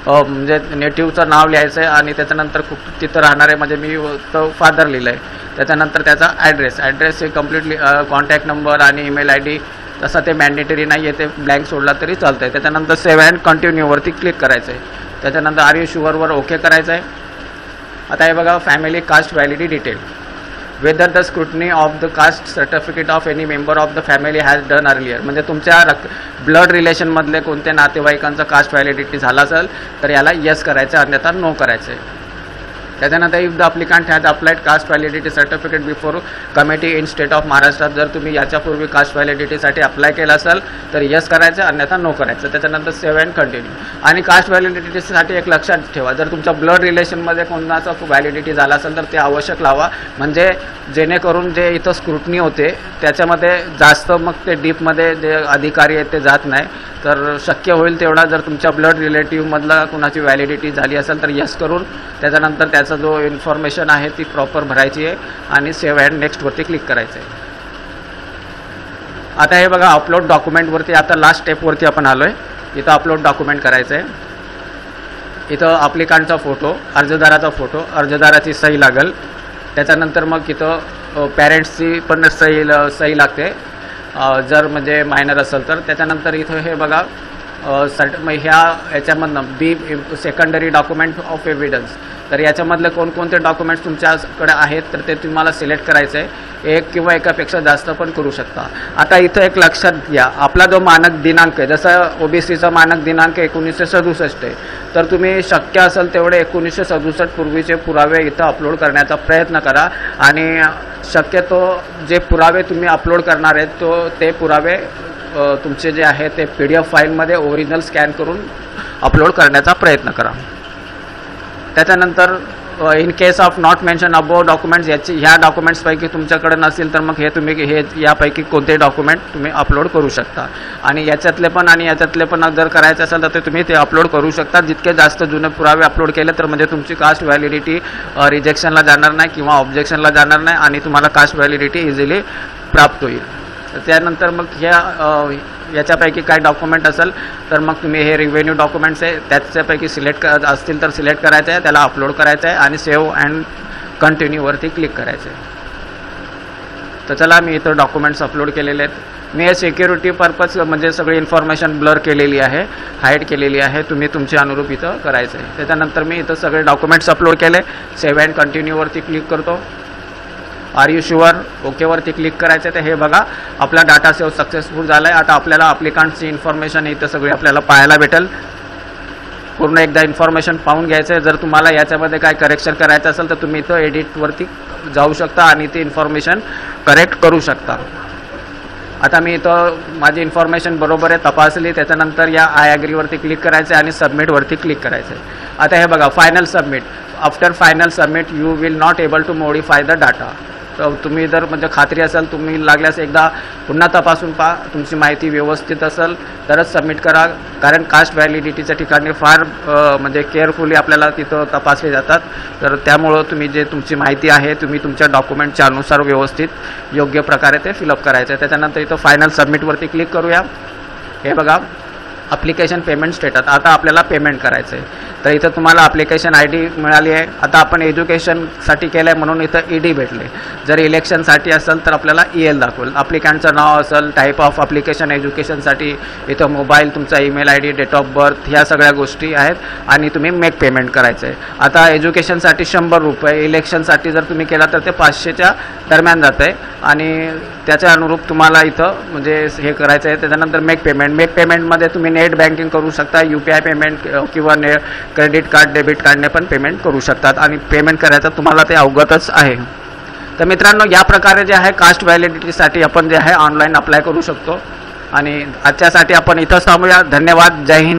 म्हणजे नेटिव्हचं नाव लिहायचं आहे आणि त्याच्यानंतर तिथं राहणारे म्हणजे मी तो फादर लिहिलं आहे. त्याच्यानंतर त्याचा ॲड्रेस हे कम्प्लिटली कॉन्टॅक्ट नंबर आणि ईमेल ID तसं ते मॅन्डेटरी नाही आहे, ते ब्लँक सोडला तरी चालतं आहे. त्याच्यानंतर सेव्ह अँड कंटिन्यूवरती क्लिक करायचं आहे. त्याच्यानंतर आर यू शुअरवर ओके करायचं आहे. आता हे बघा family caste validity detail, whether the scrutiny of the caste certificate of any member of the family has done earlier, म्हणजे तुमच्या ब्लड रिलेशनमधले कोणत्या नातेवाईकांचा कास्ट व्हॅलिडिटी झाला असेल तर याला यस करायचं, अन्यथा नो करायचं आहे. त्याच्यानंतर if the applicant has applied caste validity certificate before committee in state of महाराष्ट्रात, जर तुम्ही याच्यापूर्वी कास्ट व्हॅलिडिटीसाठी अप्लाय केला असेल तर यस करायचं, अन्यथा नो करायचं. त्याच्यानंतर सेव्ह अँड कंटिन्यू. आणि कास्ट व्हॅलिडिटीसाठी एक लक्षात ठेवा, जर तुमच्या ब्लड रिलेशनमध्ये कोणाचा व्हॅलिडिटी झाला असेल तर ते आवश्यक लावा, म्हणजे जेणेकरून जे इथं स्क्रुटनी होते त्याच्यामध्ये जास्त मग ते डीपमध्ये जे अधिकारी आहेत ते जात नाही. तर शक्य होईल तेवढा जर तुमच्या ब्लड रिलेटिव्हमधला कुणाची व्हॅलिडिटी झाली असेल तर यस करून त्याच्यानंतर त्याचा जो इन्फॉर्मेशन आहे ती प्रॉपर भरायची आहे आणि सेव्ह अँड नेक्स्टवरती क्लिक करायचं आहे. आता हे बघा अपलोड डॉक्युमेंटवरती आता लास्ट स्टेपवरती आपण आलो आहे. इथं अपलोड डॉक्युमेंट करायचं आहे. इथं अप्लिकंटचा फोटो, अर्जदाराचा फोटो, अर्जदाराची सही लागेल. त्याच्यानंतर मग इथं पॅरेंट्सची पण सही लागते जर म्हणजे मायनर असेल तर. त्याच्यानंतर इथं हे बघा याच्यामधनं बी सेकंडरी डॉक्युमेंट ऑफ एव्हिडन्स, तर याच्यामधले कोणकोणते डॉक्युमेंट्स तुमच्याकडे आहेत तर ते तुम्हाला सिलेक्ट करायचं आहे. एक किंवा एकापेक्षा जास्त पण करू शकता. आता इथं एक लक्षात घ्या, आपला जो मानक दिनांक आहे, जसं OBCचा मानक दिनांक 1967 आहे, तर तुम्ही शक्य असेल तेवढे 1967 पूर्वीचे पुरावे इथं अपलोड करण्याचा प्रयत्न करा. आणि शक्यतो जे पुरावे तुम्ही अपलोड करणार आहेत ते पुरावे तुमचे जे आहे ते PDF फाईलमध्ये ओरिजिनल स्कॅन करून अपलोड करण्याचा प्रयत्न करा. त्याच्यानंतर in case of not mention above documents, ह्या डॉक्युमेंट्सपैकी तुमच्याकडे नसेल तर मग हे यापैकी कोणते डॉक्युमेंट तुम्ही अपलोड करू शकता. आणि याच्यातले पण जर करायचं असेल तर ते तुम्ही ते अपलोड करू शकता. जितके जास्त जुने पुरावे अपलोड केले तर म्हणजे तुमची कास्ट व्हॅलिडिटी रिजेक्शनला जाणार नाही किंवा ऑब्जेक्शनला जाणार नाही आणि तुम्हाला कास्ट व्हॅलिडिटी इझिली प्राप्त होईल. त्यानंतर मग याच्यापैकी काय डॉक्युमेंट असेल तर मग तुम्ही हे रिव्हेन्यू डॉक्युमेंट्स आहे त्याच्यापैकी सिलेक्ट असतील तर सिलेक्ट करायचं आहे, त्याला अपलोड करायचं आहे आणि सेव्ह अँड कंटिन्यूवरती क्लिक करायचं आहे. तर चला मी इथं डॉक्युमेंट्स अपलोड केलेले आहेत. मी हे सिक्युरिटी पर्पज म्हणजे सगळी इन्फॉर्मेशन ब्लर केलेली आहे, हाईड केलेली आहे. तुम्ही तुमचे अनुरूप इथं करायचं आहे. त्याच्यानंतर मी इथं सगळे डॉक्युमेंट्स अपलोड केले. सेव्ह अँड कंटिन्यूवरती क्लिक करतो. आर यू शुअर ओकेवरती क्लिक करायचं आहे. तर हे बघा आपला डाटा सेव्ह सक्सेसफुल झाला आहे. आता आपल्याला अप्लिकंटची इन्फॉर्मेशन इथं सगळी आपल्याला पाहायला भेटेल. पूर्ण एकदा इन्फॉर्मेशन पाहून घ्यायचं आहे. जर तुम्हाला याच्यामध्ये काय करेक्शन करायचं असेल तर तुम्ही इथं एडिटवरती जाऊ शकता आणि ती इन्फॉर्मेशन करेक्ट करू शकता. आता मी इथं माझी इन्फॉर्मेशन बरोबर आहे तपासली. त्याच्यानंतर या आय ॲग्रीवरती क्लिक करायचं आहे आणि सबमिटवरती क्लिक करायचं आहे. आता हे बघा final submit. After final submit you will not able to modify the data. तर तुम्ही जर म्हणजे खात्री असेल तुम्ही लागल्यास एकदा पुन्हा तपासून पहा तुमची माहिती व्यवस्थित असेल तरच सबमिट करा. कारण कास्ट व्हॅलिडिटीच्या ठिकाणी फार म्हणजे केअरफुली आपल्याला तिथं तपासले जातात. तर त्यामुळं तुम्ही जे तुमची माहिती आहे तुम्ही तुमच्या डॉक्युमेंटच्या अनुसार व्यवस्थित योग्य प्रकारे ते फिलअप करायचं आहे. त्याच्यानंतर इथं फायनल सबमिटवरती क्लिक करूया. हे बघा ॲप्लिकेशन पेमेंट स्टेटस. आता आपल्याला पेमेंट करायचं आहे. तर इथं तुम्हाला ॲप्लिकेशन ID मिळाली आहे. आता आपण एज्युकेशनसाठी केलं आहे म्हणून इथं ED भेटले. जर इलेक्शनसाठी असेल तर आपल्याला EL दाखवेल. ॲप्लिकंटचं नाव असेल, टाईप ऑफ ॲप्लिकेशन एज्युकेशनसाठी इथं मोबाईल, तुमचा email ID, date of birth ह्या सगळ्या गोष्टी आहेत आणि तुम्ही मेक पेमेंट करायचं आहे. आता एज्युकेशनसाठी 100 रुपये, इलेक्शनसाठी जर तुम्ही केला तर ते 500च्या दरम्यान जातं आहे आणि त्याच्या अनुरूप तुम्हाला इथं म्हणजे हे करायचं आहे. त्याच्यानंतर मेक पेमेंटमध्ये तुम्ही नेट बँकिंग करू शकता, UPI पेमेंट किंवा क्रेडिट कार्ड डेबिट कार्डने पण पेमेंट करू शकतात आणि पेमेंट करायचं तुम्हाला ते अवगतच आहे. तर मित्रांनो, या प्रकारे जे आहे कास्ट व्हॅलिडिटीसाठी आपण जे आहे ऑनलाईन अप्लाय करू शकतो. आणि आजच्यासाठी आपण इथंच थांबूया. धन्यवाद. जय हिंद.